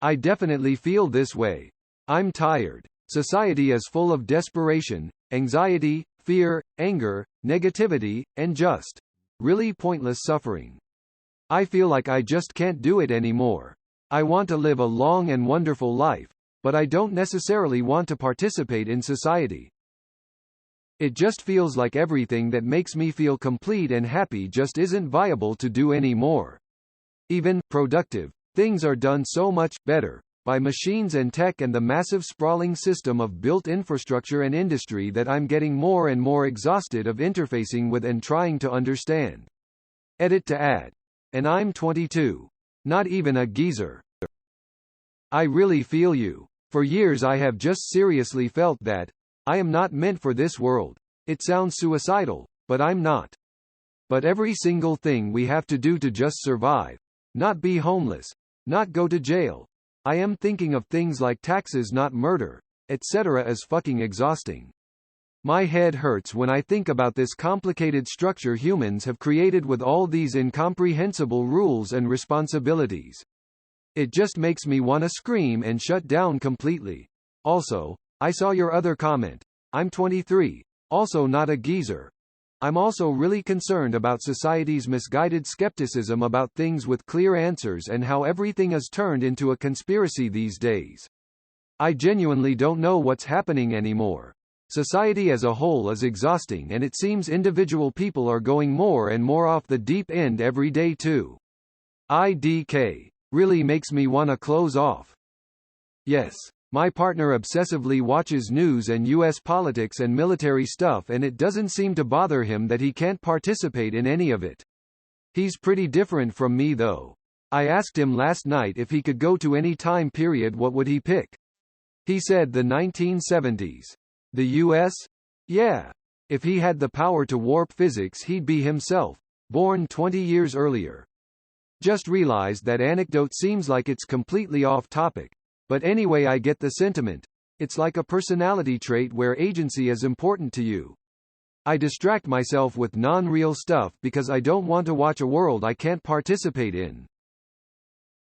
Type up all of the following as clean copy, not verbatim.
I definitely feel this way. I'm tired. Society is full of desperation, anxiety, fear, anger, negativity, and just really pointless suffering. I feel like I just can't do it anymore. I want to live a long and wonderful life, but I don't necessarily want to participate in society. It just feels like everything that makes me feel complete and happy just isn't viable to do anymore. Even productive things are done so much better by machines and tech and the massive sprawling system of built infrastructure and industry that I'm getting more and more exhausted of interfacing with and trying to understand. Edit to add. And I'm 22. Not even a geezer. I really feel you. For years I have just seriously felt that I am not meant for this world. It sounds suicidal, but I'm not. But every single thing we have to do to just survive, not be homeless, not go to jail, I am thinking of things like taxes, not murder, etc. is fucking exhausting. My head hurts when I think about this complicated structure humans have created with all these incomprehensible rules and responsibilities. It just makes me want to scream and shut down completely. Also, I saw your other comment. I'm 23. Also not a geezer. I'm also really concerned about society's misguided skepticism about things with clear answers and how everything is turned into a conspiracy these days. I genuinely don't know what's happening anymore. Society as a whole is exhausting and it seems individual people are going more and more off the deep end every day too. IDK. Really makes me want to close off. Yes. My partner obsessively watches news and US politics and military stuff and it doesn't seem to bother him that he can't participate in any of it. He's pretty different from me though. I asked him last night if he could go to any time period, what would he pick? He said the 1970s. The US? Yeah. If he had the power to warp physics he'd be himself, born 20 years earlier. Just realized that anecdote seems like it's completely off topic. But anyway, I get the sentiment. It's like a personality trait where agency is important to you. I distract myself with non-real stuff because I don't want to watch a world I can't participate in.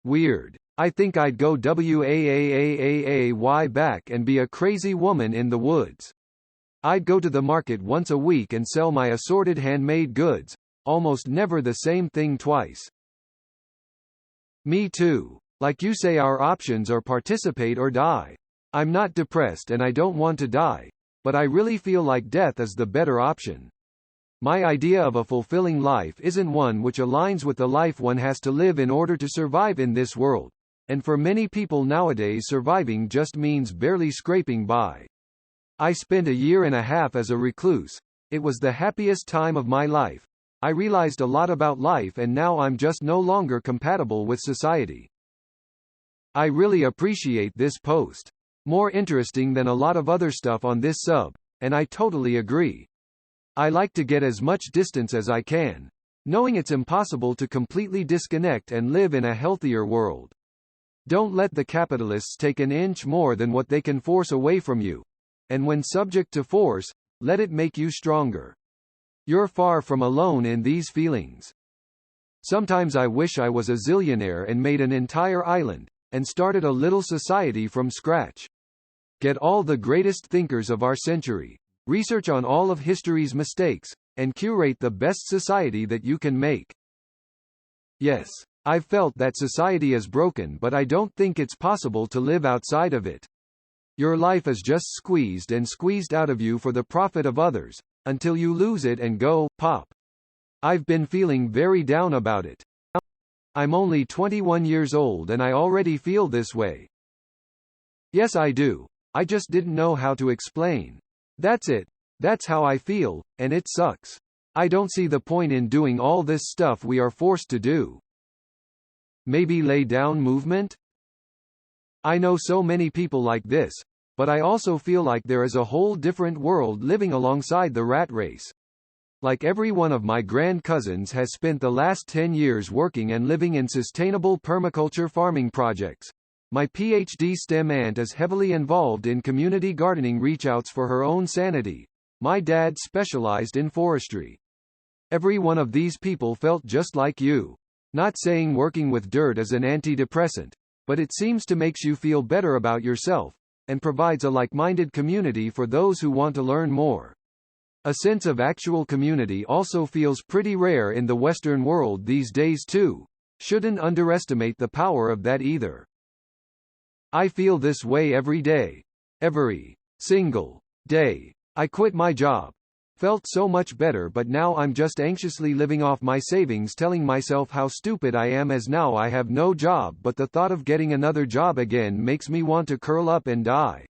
Weird. I think I'd go WAAAAAY back and be a crazy woman in the woods. I'd go to the market once a week and sell my assorted handmade goods, almost never the same thing twice. Me too. Like you say, our options are participate or die. I'm not depressed and I don't want to die, but I really feel like death is the better option. My idea of a fulfilling life isn't one which aligns with the life one has to live in order to survive in this world, and for many people nowadays surviving just means barely scraping by. I spent a year and a half as a recluse. It was the happiest time of my life. I realized a lot about life and now I'm just no longer compatible with society. I really appreciate this post. More interesting than a lot of other stuff on this sub, and I totally agree. I like to get as much distance as I can, knowing it's impossible to completely disconnect and live in a healthier world. Don't let the capitalists take an inch more than what they can force away from you. And when subject to force, let it make you stronger. You're far from alone in these feelings. Sometimes I wish I was a zillionaire and made an entire island, and started a little society from scratch. Get all the greatest thinkers of our century, research on all of history's mistakes, and curate the best society that you can make. Yes, I've felt that society is broken, but I don't think it's possible to live outside of it. Your life is just squeezed and squeezed out of you for the profit of others, until you lose it and go, pop. I've been feeling very down about it. I'm only 21 years old and I already feel this way. Yes, I do. I just didn't know how to explain. That's it. That's how I feel, and it sucks. I don't see the point in doing all this stuff we are forced to do. Maybe lay down movement? I know so many people like this, but I also feel like there is a whole different world living alongside the rat race. Like every one of my grand cousins has spent the last 10 years working and living in sustainable permaculture farming projects. My PhD STEM aunt is heavily involved in community gardening reachouts for her own sanity. My dad specialized in forestry. Every one of these people felt just like you. Not saying working with dirt is an antidepressant, but it seems to makes you feel better about yourself, and provides a like-minded community for those who want to learn more. A sense of actual community also feels pretty rare in the Western world these days too. Shouldn't underestimate the power of that either. I feel this way every day. Every single day. I quit my job. Felt so much better, but now I'm just anxiously living off my savings, telling myself how stupid I am as now I have no job, but the thought of getting another job again makes me want to curl up and die.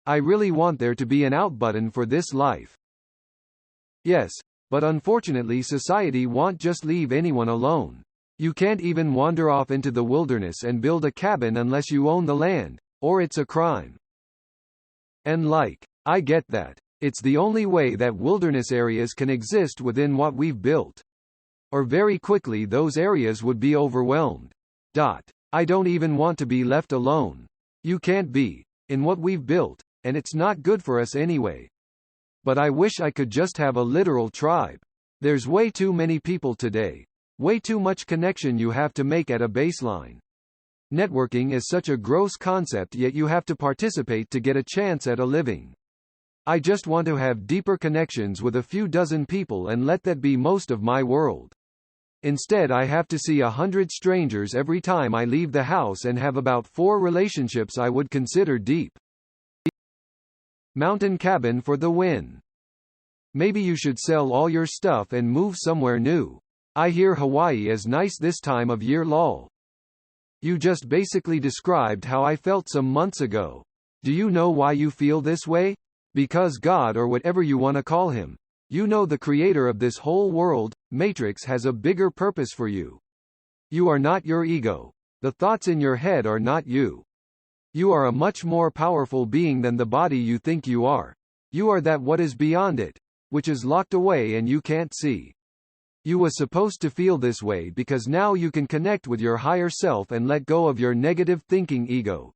I really want there to be an out button for this life. Yes, but unfortunately society won't just leave anyone alone. You can't even wander off into the wilderness and build a cabin unless you own the land, or it's a crime. And I get that. It's the only way that wilderness areas can exist within what we've built. Or very quickly those areas would be overwhelmed. I don't even want to be left alone. You can't be in what we've built, and it's not good for us anyway. But I wish I could just have a literal tribe. There's way too many people today. Way too much connection you have to make at a baseline. Networking is such a gross concept, yet you have to participate to get a chance at a living. I just want to have deeper connections with a few dozen people and let that be most of my world. Instead, I have to see 100 strangers every time I leave the house and have about 4 relationships I would consider deep. Mountain cabin for the win. Maybe you should sell all your stuff and move somewhere new. I hear Hawaii is nice this time of year lol. You just basically described how I felt some months ago. Do you know why you feel this way? Because God, or whatever you want to call him, the creator of this whole world, matrix, has a bigger purpose for you. You are not your ego. The thoughts in your head are not you. You are a much more powerful being than the body you think you are. You are that what is beyond it, which is locked away and you can't see. You was supposed to feel this way because now you can connect with your higher self and let go of your negative thinking ego.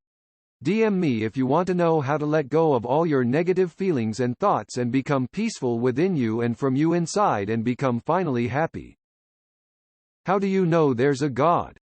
DM me if you want to know how to let go of all your negative feelings and thoughts and become peaceful within you and from you inside and become finally happy. How do you know there's a God?